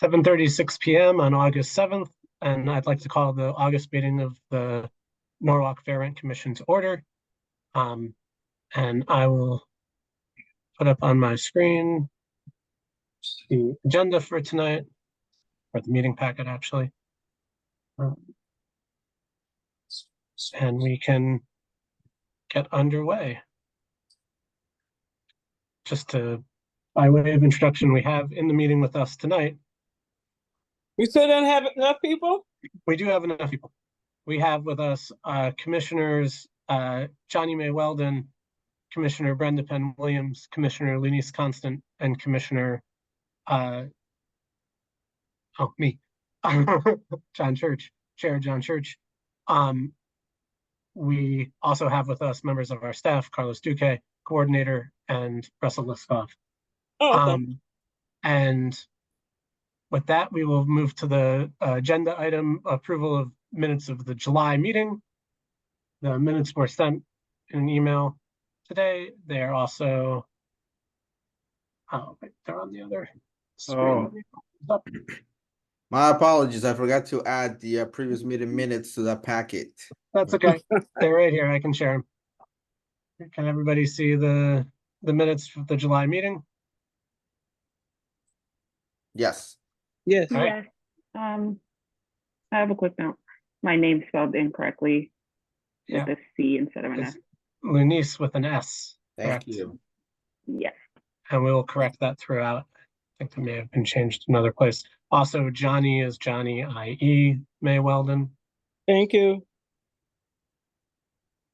7:36 p.m. on August 7th, and I'd like to call the August meeting of the Norwalk Fair Rent Commission to order. And I will put up on my screen the agenda for tonight, or the meeting packet actually. And we can get underway. Just by way of introduction, we have in the meeting with us tonight. We still don't have enough people? We do have enough people. We have with us Commissioners Johnny May Weldon, Commissioner Brenda Penn Williams, Commissioner Lunice Constant, and Commissioner me, John Church, Chair John Church. We also have with us members of our staff, Carlos Duque, Coordinator, and Russell Liskoff. Oh, okay. And with that, we will move to the agenda item, approval of minutes of the July meeting. The minutes were sent in an email today. They're also, they're on the other screen. Oh. My apologies. I forgot to add the previous meeting minutes to that packet. That's okay. They're right here. I can share them. Can everybody see the minutes of the July meeting? Yes. Yes. All right. Yes. I have a quick note. My name's spelled incorrectly with a C instead of an S. Lunice with an S. Thank correct? you. Yes. And we will correct that throughout. I think it may have been changed to another place. Also, Johnny is Johnny I.E. May Weldon. Thank you.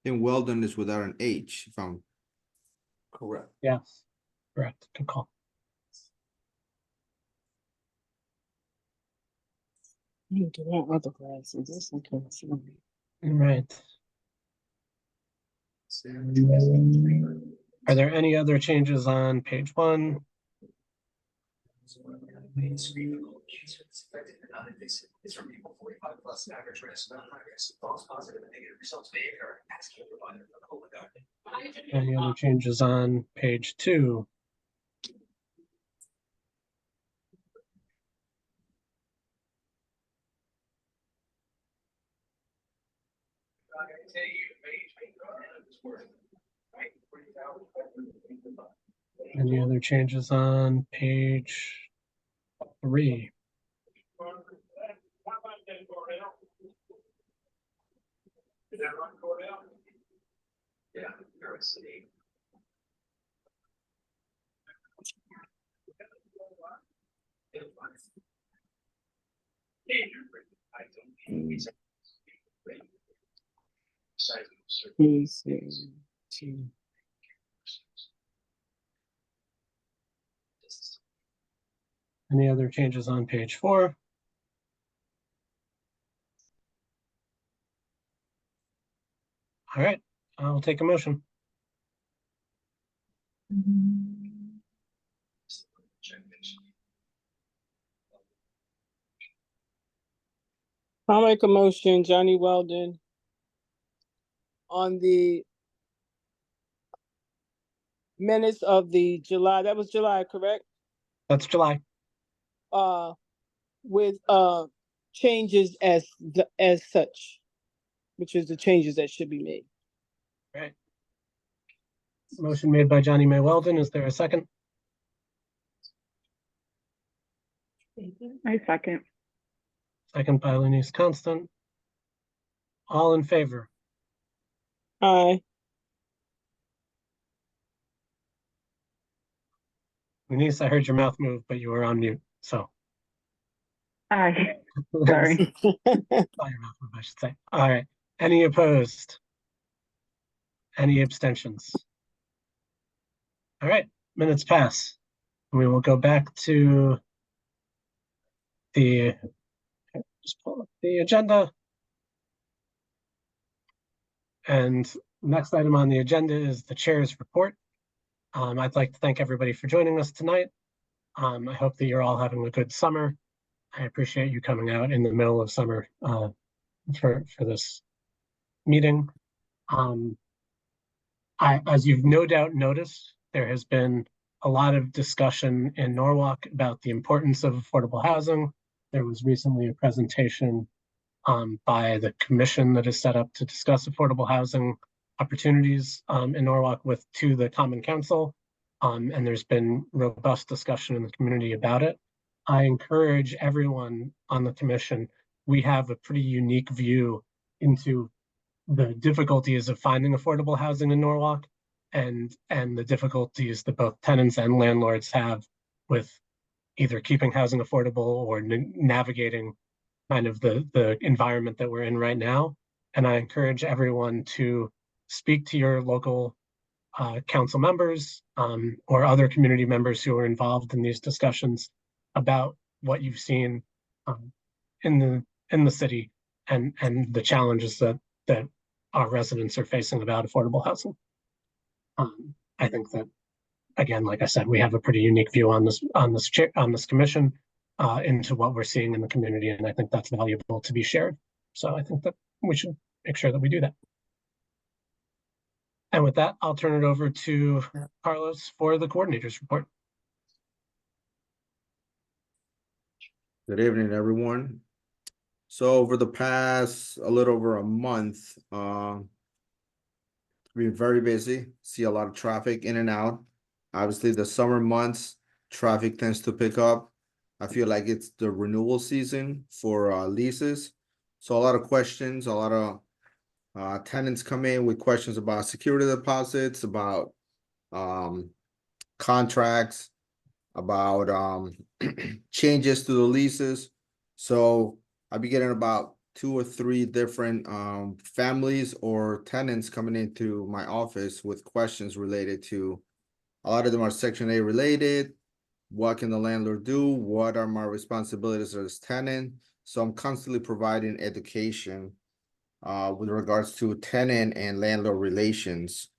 And Weldon is without an H, if I'm correct. Yes, correct. Good call. You get on other glasses. This one can't see me. Right. Are there any other changes on page 1? Is from people 45 plus average risk, not high risk. False positive and negative results may occur. Ask your provider for Cologuard. Any other changes on page 2? Any other changes on page 3? Yeah, New York City. Any other changes on page 4? All right, I'll take a motion. I'll make a motion, Johnny Weldon, on the minutes of the July. That was July, correct? That's July. With changes as such, which is the changes that should be made. Right. Motion made by Johnny May Weldon. Is there a second? I second. Second by Lunice Constant. All in favor? Aye. Lunice, I heard your mouth move, but you were on mute, so. Aye. Sorry. Saw your mouth move, I should say. All right. Any opposed? Any abstentions? All right, minutes pass. We will go back to just pull up the agenda. And next item on the agenda is the chair's report. I'd like to thank everybody for joining us tonight. I hope that you're all having a good summer. I appreciate you coming out in the middle of summer for this meeting. As you've no doubt noticed, there has been a lot of discussion in Norwalk about the importance of affordable housing. There was recently a presentation by the commission that is set up to discuss affordable housing opportunities in Norwalk to the Common Council. And there's been robust discussion in the community about it. I encourage everyone on the commission, we have a pretty unique view into the difficulties of finding affordable housing in Norwalk and the difficulties that both tenants and landlords have with either keeping housing affordable or navigating kind of the environment that we're in right now. And I encourage everyone to speak to your local council members or other community members who are involved in these discussions about what you've seen in the city and the challenges that our residents are facing about affordable housing. I think that, again, like I said, we have a pretty unique view on this commission into what we're seeing in the community, and I think that's valuable to be shared. So I think that we should make sure that we do that. And with that, I'll turn it over to Carlos for the coordinators report. Good evening, everyone. So over the past a little over a month, we've been very busy, see a lot of traffic in and out. Obviously, the summer months, traffic tends to pick up. I feel like it's the renewal season for leases. So a lot of questions, a lot of tenants come in with questions about security deposits, about contracts, about changes to the leases. So I'll be getting about 2 or 3 different families or tenants coming into my office with questions related to, a lot of them are Section 8 related. What can the landlord do? What are my responsibilities as tenant? So I'm constantly providing education with regards to tenant and landlord relations.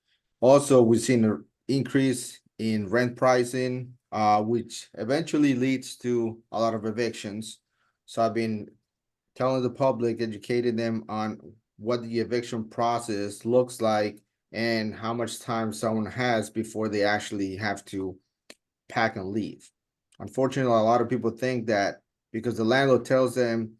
Also, we've seen an increase in rent pricing, which eventually leads to a lot of evictions. So I've been telling the public, educating them on what the eviction process looks like and how much time someone has before they actually have to pack and leave. Unfortunately, a lot of people think that because the landlord tells them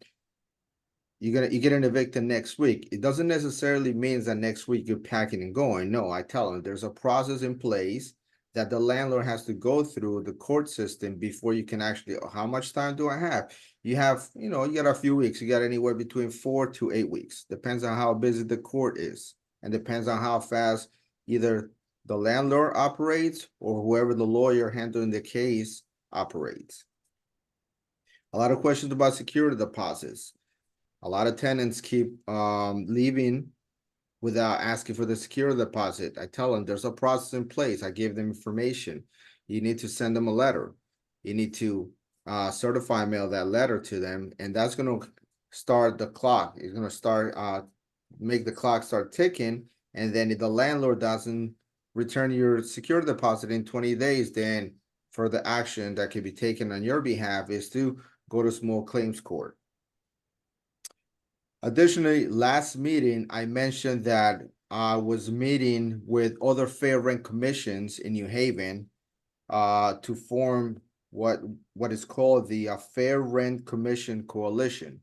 you get an evicted next week, it doesn't necessarily mean that next week you're packing and going. No, I tell them there's a process in place that the landlord has to go through the court system before you can actually, how much time do I have? You have, you got a few weeks. You got anywhere between 4 to 8 weeks. Depends on how busy the court is, and depends on how fast either the landlord operates or whoever the lawyer handling the case operates. A lot of questions about security deposits. A lot of tenants keep leaving without asking for the security deposit. I tell them there's a process in place. I give them information. You need to send them a letter. You need to certify mail that letter to them, and that's going to start the clock. It's going to start make the clock start ticking. And then if the landlord doesn't return your security deposit in 20 days, then further action that can be taken on your behalf is to go to small claims court. Additionally, last meeting, I mentioned that I was meeting with other fair rent commissions in New Haven to form what is called the Fair Rent Commission Coalition.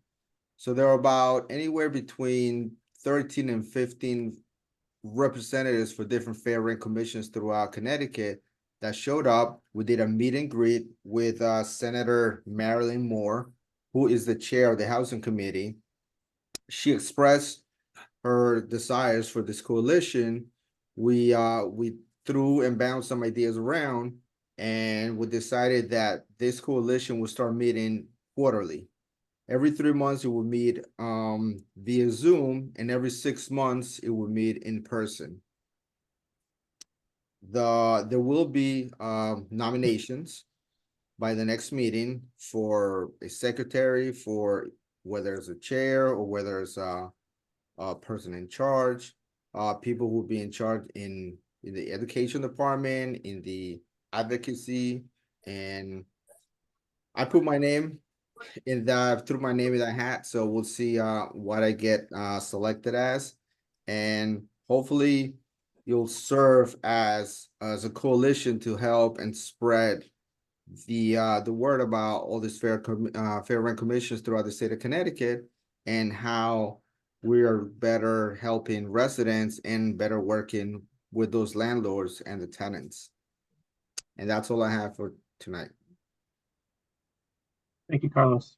So there are about anywhere between 13 and 15 representatives for different fair rent commissions throughout Connecticut that showed up. We did a meet and greet with Senator Marilyn Moore, who is the chair of the Housing Committee. She expressed her desires for this coalition. We threw and bounced some ideas around, and we decided that this coalition will start meeting quarterly. Every 3 months it will meet via Zoom, and every 6 months it will meet in person. There will be nominations by the next meeting for a secretary, for whether it's a chair or whether it's a person in charge. People who will be in charge in the education department, in the advocacy, and I put my name in that, threw my name in that hat. So we'll see what I get selected as, and hopefully you'll serve as a coalition to help and spread the word about all these fair rent commissions throughout the state of Connecticut, and how we are better helping residents and better working with those landlords and the tenants. And that's all I have for tonight. Thank you, Carlos.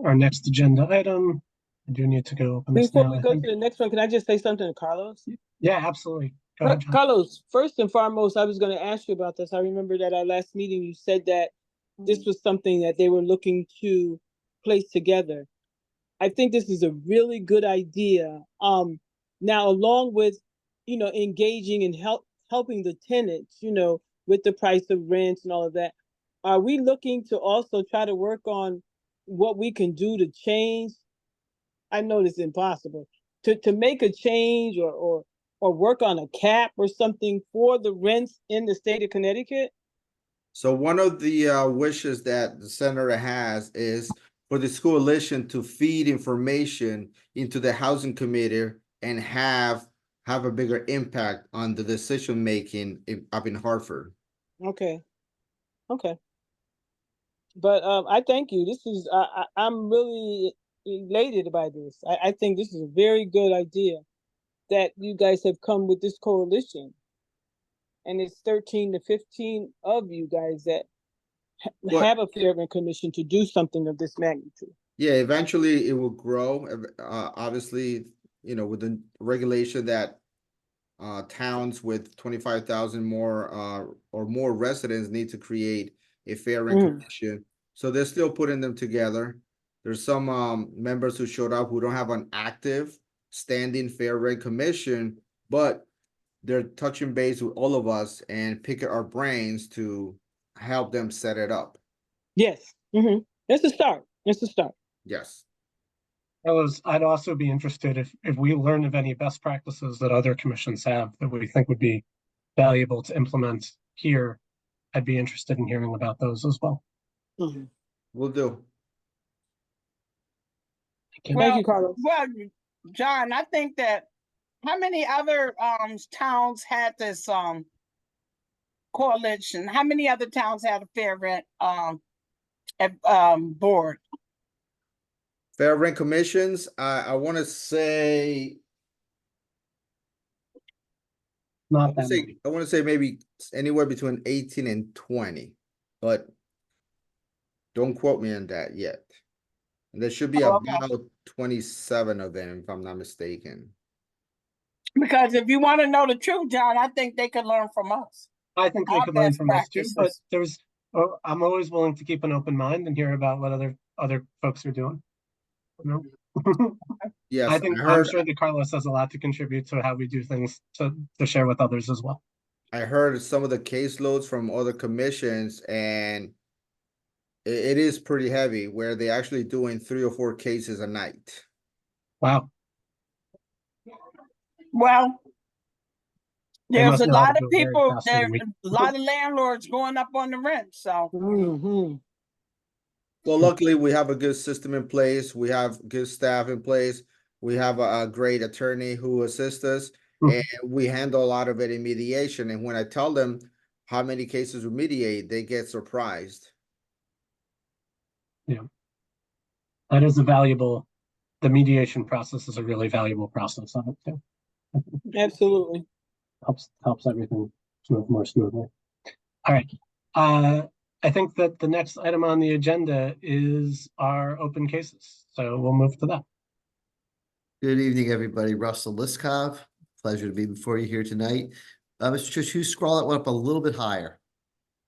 Our next agenda item, I do need to go open this Before now. we I go think. to the next one, can I just say something to Carlos? Yeah, absolutely. Go ahead, John. Carlos, first and foremost, I was going to ask you about this. I remember that our last meeting, you said that this was something that they were looking to place together. I think this is a really good idea. Now, along with, engaging and helping the tenants, with the price of rents and all of that, are we looking to also try to work on what we can do to change? I know it's impossible to make a change or work on a cap or something for the rents in the state of Connecticut? So one of the wishes that the senator has is for this coalition to feed information into the housing committee and have a bigger impact on the decision making up in Hartford. Okay. But I thank you. This is I'm really elated by this. I think this is a very good idea that you guys have come with this coalition. And it's 13 to 15 of you guys that have a fair rent commission to do something of this magnitude. Yeah, eventually it will grow. Obviously, with the regulation that towns with 25,000 more or more residents need to create a fair rent commission. So they're still putting them together. There's some members who showed up who don't have an active standing fair rent commission, but they're touching base with all of us and picking our brains to help them set it up. Yes. It's a start. Yes. I'd also be interested if we learn of any best practices that other commissions have that we think would be valuable to implement here. I'd be interested in hearing about those as well. Will do. Thank you, Carlos. Well, John, I think that how many other towns had this coalition? How many other towns had a fair rent board? Fair rent commissions, I want to say Not that many. I want to say maybe anywhere between 18 and 20, but don't quote me on that yet. And there should be about 27 of them, if I'm not mistaken. Because if you want to know the truth, John, I think they could learn from us. I think they Our could learn best from us too, but practices. I'm always willing to keep an open mind and hear about what other folks are doing. Yes, I'm sure that Carlos has a lot to contribute to how we do things to share with others as well. I heard some of the caseloads from other commissions, and it is pretty heavy, where they're actually doing 3 or 4 cases a night. Wow. Well, there's a lot of people, a lot of landlords going up on the rent, so. Well, luckily we have a good system in place. We have good staff in place. We have a great attorney who assists us, and we handle a lot of it in mediation. And when I tell them how many cases we mediate, they get surprised. Yeah. That is the mediation process is a really valuable process of it too. Absolutely. Helps everything move more smoothly. All right. I think that the next item on the agenda is our open cases. So we'll move to that. Good evening, everybody. Russell Liskov. Pleasure to be before you here tonight. Mr. Trish, you scroll that one up a little bit higher.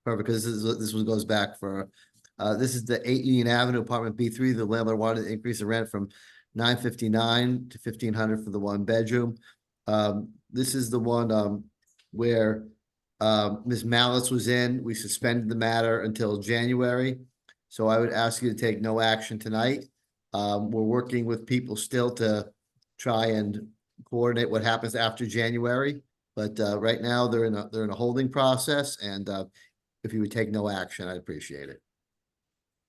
Perfect, because this one goes back for, this is the 8 Union Avenue, apartment B3. The landlord wanted to increase the rent from $959 to $1,500 for the 1 bedroom. This is the one where Ms. Malice was in. We suspended the matter until January. So I would ask you to take no action tonight. We're working with people still to try and coordinate what happens after January. But right now they're in a holding process. And if you would take no action, I'd appreciate it.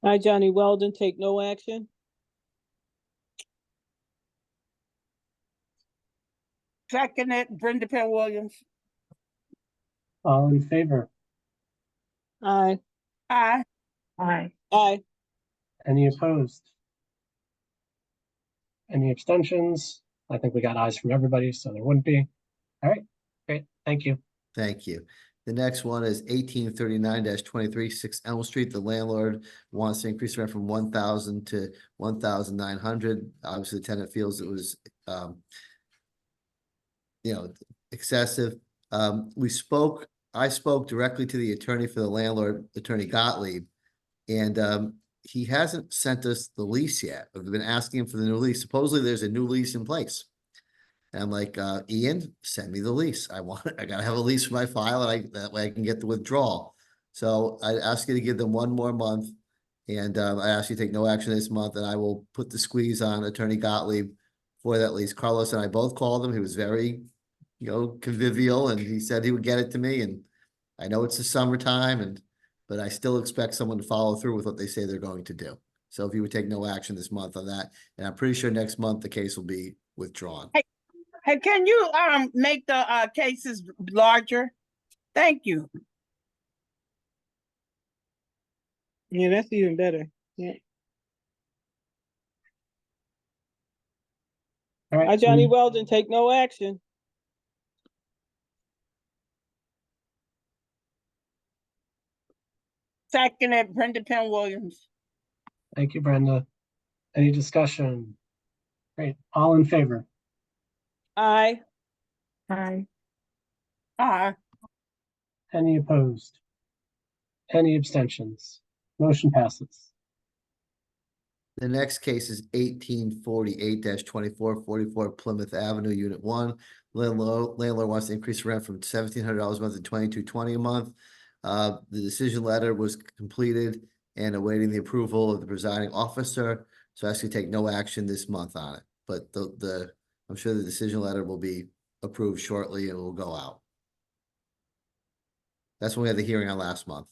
Hi, Johnny Weldon, take no action. Seconded, Brenda Penn Williams. All in favor? Aye. Aye. Aye. Aye. Any opposed? Any abstentions? I think we got ayes from everybody, so there wouldn't be. All right, great, thank you. Thank you. The next one is 1839-23, 6 Elm Street. The landlord wants to increase the rent from 1,000 to 1,900. Obviously, the tenant feels it was, excessive. I spoke directly to the attorney for the landlord, Attorney Gottlieb, and he hasn't sent us the lease yet. We've been asking him for the new lease. Supposedly, there's a new lease in place. And I'm like, Ian, send me the lease. I gotta have a lease for my file, and that way I can get the withdrawal. So I ask you to give them one more month, and I ask you to take no action this month, and I will put the squeeze on Attorney Gottlieb for that lease. Carlos and I both called him. He was very, convivial, and he said he would get it to me. And I know it's the summertime, but I still expect someone to follow through with what they say they're going to do. So if you would take no action this month on that, and I'm pretty sure next month the case will be withdrawn. Hey, can you make the cases larger? Thank you. Yeah, that's even better. Yeah. All right. Hi, Johnny Weldon, take no action. Seconded, Brenda Penn Williams. Thank you, Brenda. Any discussion? Great, all in favor? Aye. Aye. Aye. Any opposed? Any abstentions? Motion passes. The next case is 1848-2444 Plymouth Avenue, Unit 1. Landlord wants to increase rent from $1,700 a month to $2,220 a month. The decision letter was completed and awaiting the approval of the presiding officer. So I ask you to take no action this month on it. But I'm sure the decision letter will be approved shortly and will go out. That's when we had the hearing on last month.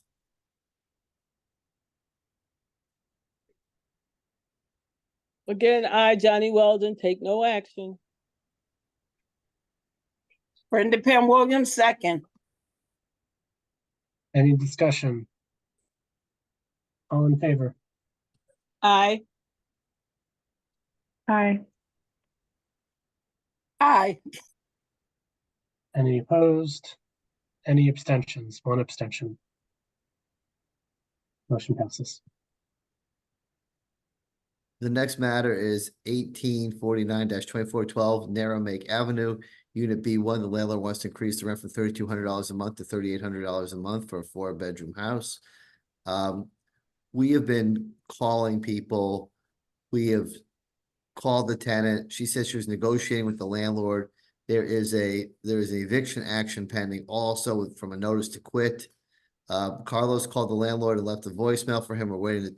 Again, I, Johnny Weldon, take no action. Brenda Penn Williams, second. Any discussion? All in favor? Aye. Aye. Aye. Any opposed? Any abstentions? One abstention. Motion passes. The next matter is 1849-2412 Narrow Make Avenue, Unit B1. The landlord wants to increase the rent from $3,200 a month to $3,800 a month for a 4-bedroom house. We have been calling people. We have called the tenant. She says she was negotiating with the landlord. There is an eviction action pending also from a notice to quit. Carlos called the landlord and left a voicemail for him. We're waiting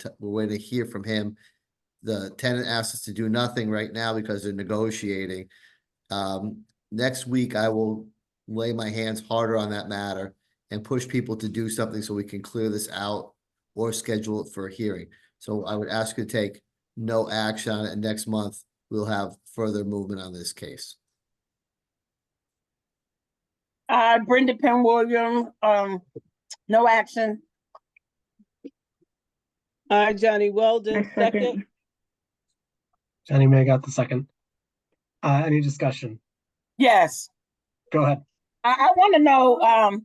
to hear from him. The tenant asked us to do nothing right now because they're negotiating. Next week, I will lay my hands harder on that matter and push people to do something so we can clear this out or schedule it for a hearing. So I would ask you to take no action on it, and next month we'll have further movement on this case. Brenda Penn Williams, no action. Aye, Johnny Weldon, I second. Jenny May got the second. Any discussion? Yes. Go ahead. I want to know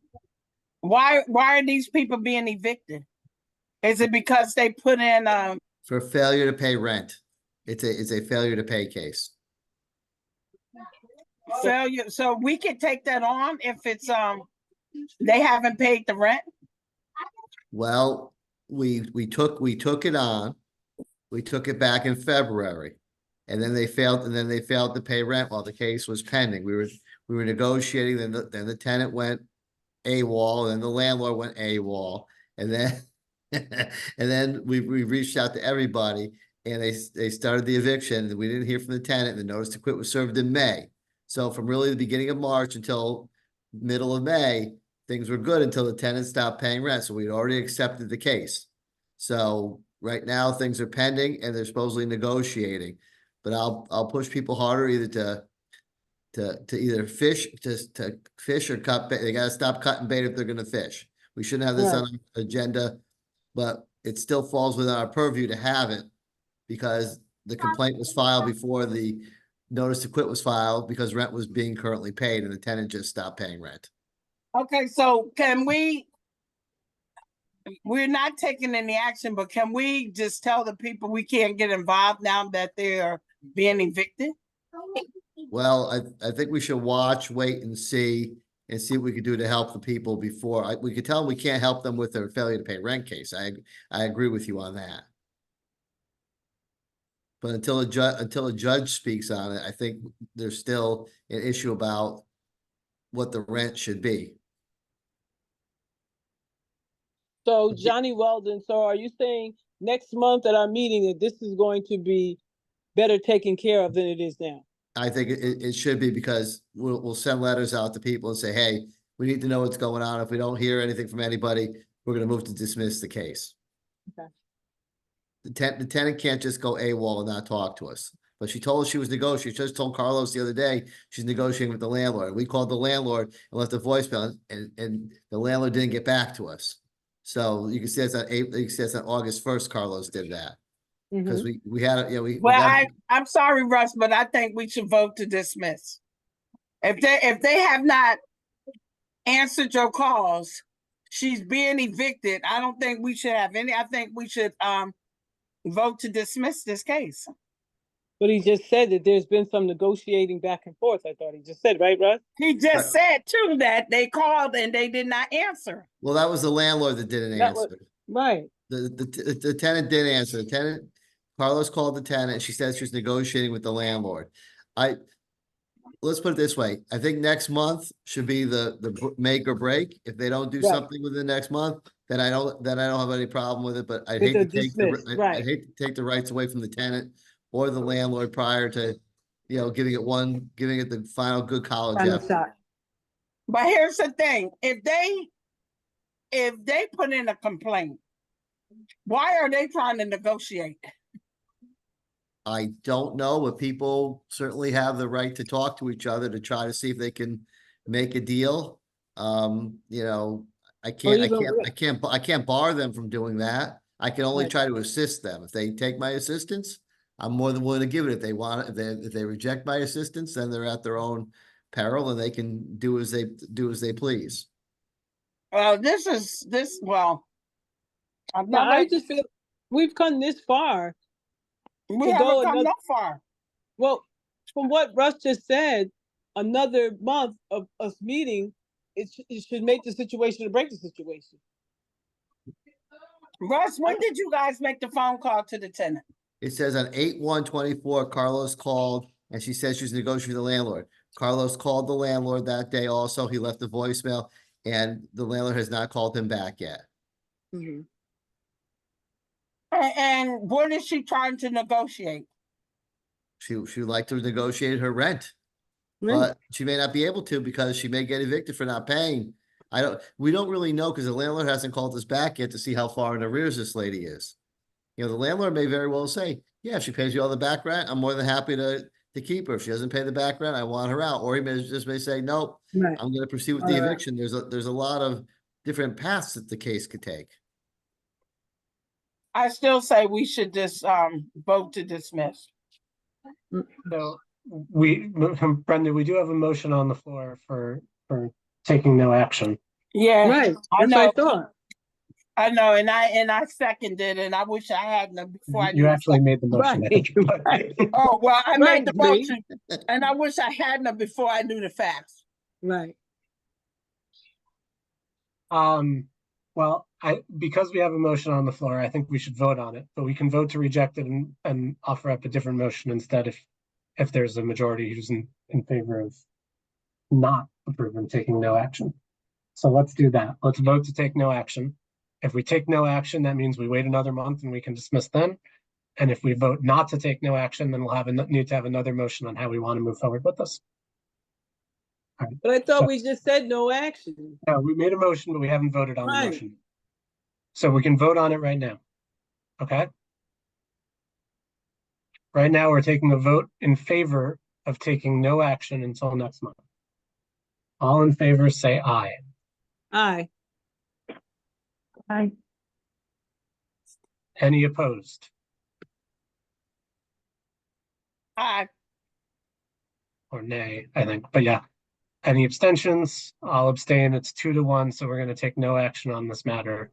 why are these people being evicted? Is it because they put in For failure to pay rent. It's a failure to pay case. failure? So we could take that on if it's they haven't paid the rent. Well, we took it on. We took it back in February. And then they failed to pay rent while the case was pending. We were negotiating, then the tenant went AWOL, then the landlord went AWOL, and then and then we reached out to everybody, and they started the eviction, and we didn't hear from the tenant, and the notice to quit was served in May. So from really the beginning of March until middle of May, things were good until the tenant stopped paying rent. So we'd already accepted the case. So right now things are pending and they're supposedly negotiating. But I'll push people harder either to to either fish, to fish or cut bait. They gotta stop cutting bait if they're gonna fish. We shouldn't have this Right. on our agenda, but it still falls within our purview to have it because the complaint was filed before the notice to quit was filed because rent was being currently paid and the tenant just stopped paying rent. Okay, so can we're not taking any action, but can we just tell the people we can't get involved now that they're being evicted? Well, I think we should watch, wait and see what we could do to help the people before. We could tell them we can't help them with their failure to pay rent case. I agree with you on that. But until a judge speaks on it, I think there's still an issue about what the rent should be. So Johnny Weldon, so are you saying next month at our meeting that this is going to be better taken care of than it is now? I think it should be because we'll send letters out to people and say, hey, we need to know what's going on. If we don't hear anything from anybody, we're gonna move to dismiss the case. Okay. The tenant can't just go AWOL and not talk to us. But she told us she was negotiating. She just told Carlos the other day, she's negotiating with the landlord. We called the landlord and left a voicemail and the landlord didn't get back to us. So you can see it's on August 1st, Carlos did that. Because we had, Well, I'm sorry, Russ, but I think we should vote to dismiss. If they have not answered your calls, she's being evicted. I don't think we should have any. I think we should vote to dismiss this case. But he just said that there's been some negotiating back and forth. I thought he just said, right, Russ? He just said too that they called and they did not answer. Well, that was the landlord that didn't That was- answer. Right. The tenant did answer. The tenant, Carlos called the tenant. She said she was negotiating with the landlord. Let's put it this way. I think next month should be the make or break. If they don't do Right. something within the next month, then I don't have any problem with it. But I'd With hate to the take dismiss, right. I'd hate to take the rights away from the tenant or the landlord prior to, giving it the final good college Final effort. shot. But here's the thing, if they put in a complaint, why are they trying to negotiate? I don't know, but people certainly have the right to talk to each other to try to see if they can make a deal. I can't bar them from doing that. I can only Right. try to assist them. If they take my assistance, I'm more than willing to give it. If they want it, if they reject my assistance, then they're at their own peril and they can do as they please. Well, I'm No, not, I just feel we've come this far. we to haven't go come another- that far. Well, from what Russ just said, another month of us meeting, it should make the situation or break the situation. Russ, when did you guys make the phone call to the tenant? It says on 8/1/24, Carlos called and she said she was negotiating with the landlord. Carlos called the landlord that day also. He left a voicemail and the landlord has not called him back yet. And what is she trying to negotiate? She would like to negotiate her rent. Right. But she may not be able to because she may get evicted for not paying. We don't really know because the landlord hasn't called us back yet to see how far in arrears this lady is. The landlord may very well say, yeah, if she pays you all the back rent, I'm more than happy to keep her. If she doesn't pay the back rent, I want her out. Or he may say, nope, Right. I'm going to proceed with the Alright. eviction. There's a lot of different paths that the case could take. I still say we should just vote to dismiss. So Brenda, we do have a motion on the floor for taking no action. Yeah, Right. I That's know. what I thought. I know, and I seconded, and I wish I hadn't before I. You knew actually made the motion. I think. Right. Oh, well, I Right, made the Bree. motion, and I wish I hadn't before I knew the facts. Right. Well, because we have a motion on the floor, I think we should vote on it, but we can vote to reject it and offer up a different motion instead if there's a majority who's in favor of not approving taking no action. So let's do that. Let's vote to take no action. If we take no action, that means we wait another month and we can dismiss then. And if we vote not to take no action, then we'll need to have another motion on how we want to move forward with this. But I thought So- we just said no action. No, we made a motion, but we haven't voted on the Right. motion. So we can vote on it right now. Okay? Right now, we're taking a vote in favor of taking no action until next month. All in favor, say aye. Aye. Aye. Any opposed? Aye. Or nay, I think, but yeah. Any abstentions? I'll abstain. It's 2-1, so we're going to take no action on this matter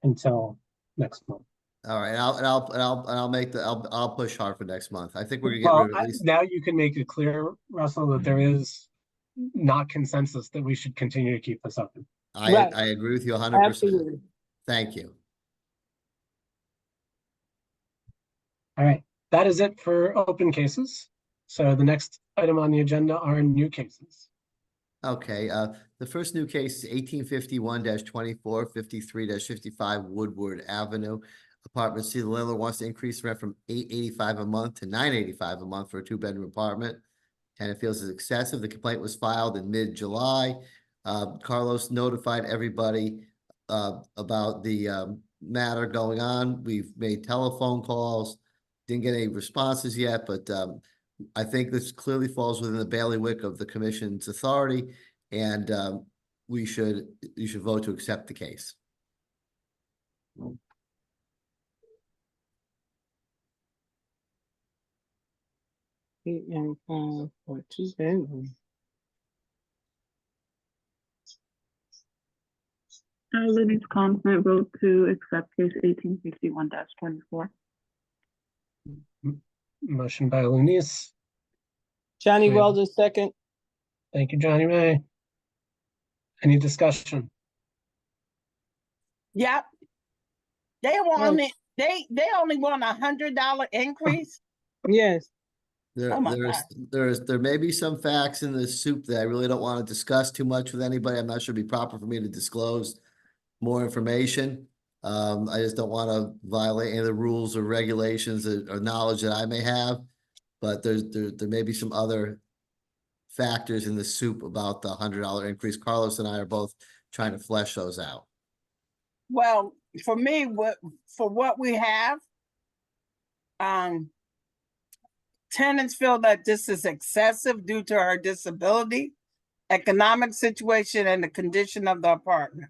until next month. All right, I'll make I'll push hard for next month. I think we're gonna get Well, rid of at least. now you can make it clear, Russell, that there is not consensus that we should continue to keep this open. Right. I agree with you 100%. Absolutely. Thank you. All right, that is it for open cases. So the next item on the agenda are new cases. Okay, the first new case is 1851-24, 53-55 Woodward Avenue. Apartment C, the landlord wants to increase rent from $885 a month to $985 a month for a 2-bedroom apartment. And it feels it's excessive. The complaint was filed in mid-July. Carlos notified everybody about the matter going on. We've made telephone calls, didn't get any responses yet, but I think this clearly falls within the bailiwick of the commission's authority, and you should vote to accept the case. Eight, nine, 5, 4, 2 bedroom. Lennox Constant vote to accept case 1851-24. Motion by Lunice. Johnny Wait. Weldon, second. Thank you, Johnny May. Any discussion? Yep. They want it, they only want $100 increase. Yes. Oh my There may be some facts in the soup that I really don't want to discuss too much with anybody. I'm not sure it'd be proper for me to disclose more information. I just don't want to violate any of the rules or regulations or knowledge that I may have. But there may be some other factors in the soup about the $100 increase. Carlos and I are both trying to flesh those out. Well, for me, for what we have, tenants feel that this is excessive due to her disability, economic situation, and the condition of the apartment.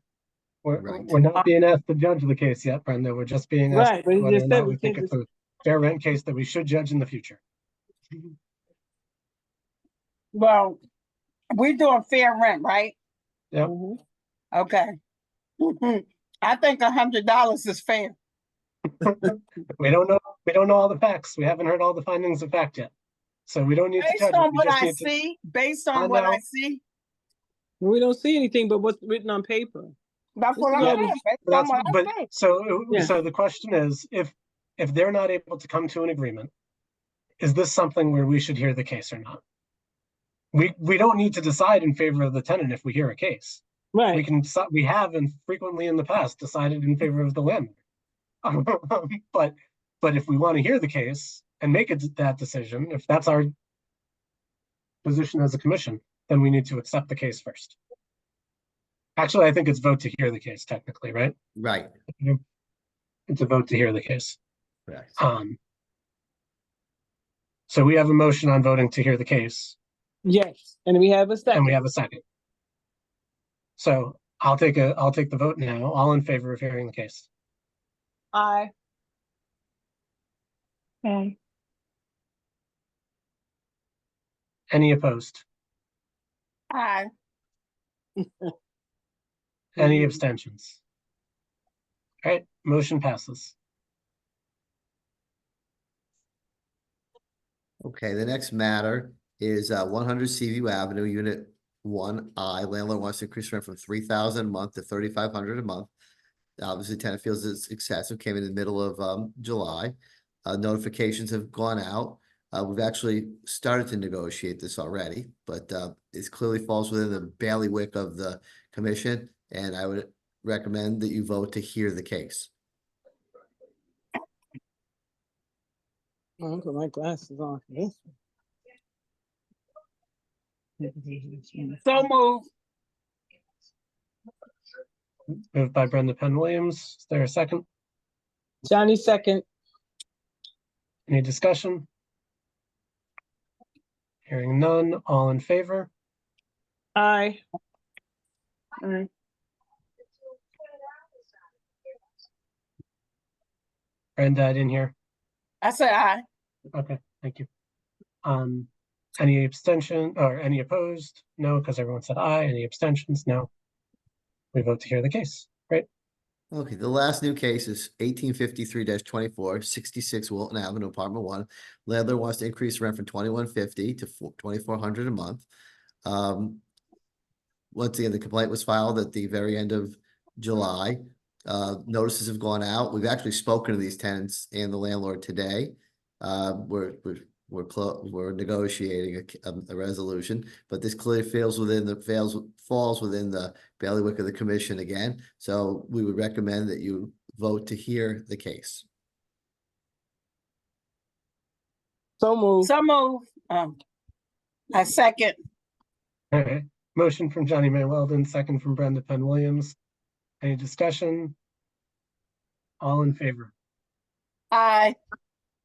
Right. We're not being asked to judge the case yet, Brenda. We're just being asked Right, but you whether just or said not we we think can't it's a fair rent case that we should judge in the future. Well, we're doing fair rent, right? Yep. Mhm. Okay. I think $100 is fair. We don't know. We don't know all the facts. We haven't heard all the findings of fact yet. So we don't need to Based judge. on it. We what just I need to. see, based I on what I know. see, We don't see anything but what's written on paper. that's This what is I'm what saying, we- based But on what I but see. Yeah. so the question is, if they're not able to come to an agreement, is this something where we should hear the case or not? We don't need to decide in favor of the tenant if we hear a case. Right. We have and frequently in the past decided in favor of the landlord. But if we want to hear the case and make that decision, if that's our position as a commission, then we need to accept the case first. Actually, I think it's vote to hear the case technically, right? Right. It's a vote to hear the case. Correct. So we have a motion on voting to hear the case, Yes. And we have a and second. we have a second. So I'll take the vote now. All in favor of hearing the case? Aye. Aye. Any opposed? Aye. Any abstentions? All right, motion passes. Okay, the next matter is 100 Seaview Avenue, Unit 1I. Landlord wants to increase rent from $3,000 a month to $3,500 a month. Obviously, tenant feels it's excessive, came in the middle of July. Notifications have gone out. We've actually started to negotiate this already, but it clearly falls within the bailiwick of the commission, and I would recommend that you vote to hear the case. I'll put my glasses on. Yes. So move. Moved by Brenda Penn Williams. Is there a second? Johnny, second. Any discussion? Hearing none, all in favor? Aye. Aye. Brenda, I didn't hear. I say aye. Okay, thank you. Any abstention or any opposed? No, because everyone said aye. Any abstentions? No. We vote to hear the case. Great. Okay, the last new case is 1853-24, 66 Wilton Avenue, apartment 1. Landlord wants to increase rent from $21.50 to $2,400 a month. Once again, the complaint was filed at the very end of July. Notices have gone out. We've actually spoken to these tenants and the landlord today. We're negotiating a resolution, but this clearly falls within the bailiwick of the commission again. So we would recommend that you vote to hear the case. So moved. So move. I second. All right. Motion from Johnny May Weldon, second from Brenda Penn Williams. Any discussion? All in favor? Aye.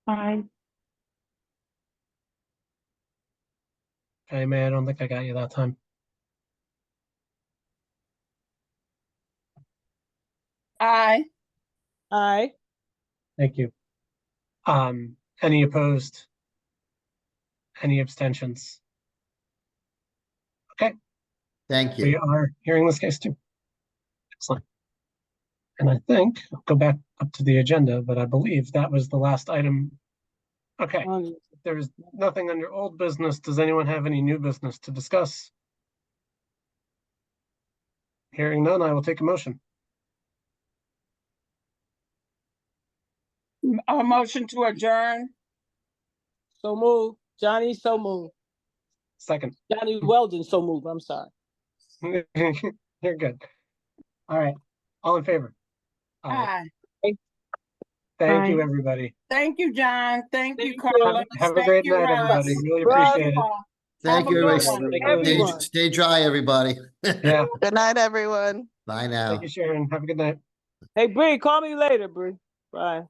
Aye. Johnny May, I don't think I got you that time. Aye. Aye. Thank you. Any opposed? Any abstentions? Thank We you. are hearing this case too. Excellent. And I think, I'll go back up to the agenda, but I believe that was the last item. Okay, if there's nothing under old business. Does anyone have any new business to discuss? Hearing none, I will take a motion. A motion to adjourn. So moved. Johnny, so moved. Second. Johnny Weldon, so moved. I'm sorry. You're good. All right, all in favor? Aye. Thank you, Aye. everybody. Thank you, John. Thank you, Thank you. Carla. Have a Thank great you, night, Russ. everybody. Really Russ. appreciate it. Thank Have a you, good everybody. one. Everyone. Stay dry, everybody. Yeah, Good night, everyone. Bye now. thank you, Sharon. Have a good night. Hey, Bree, call me later, Bree. Bye.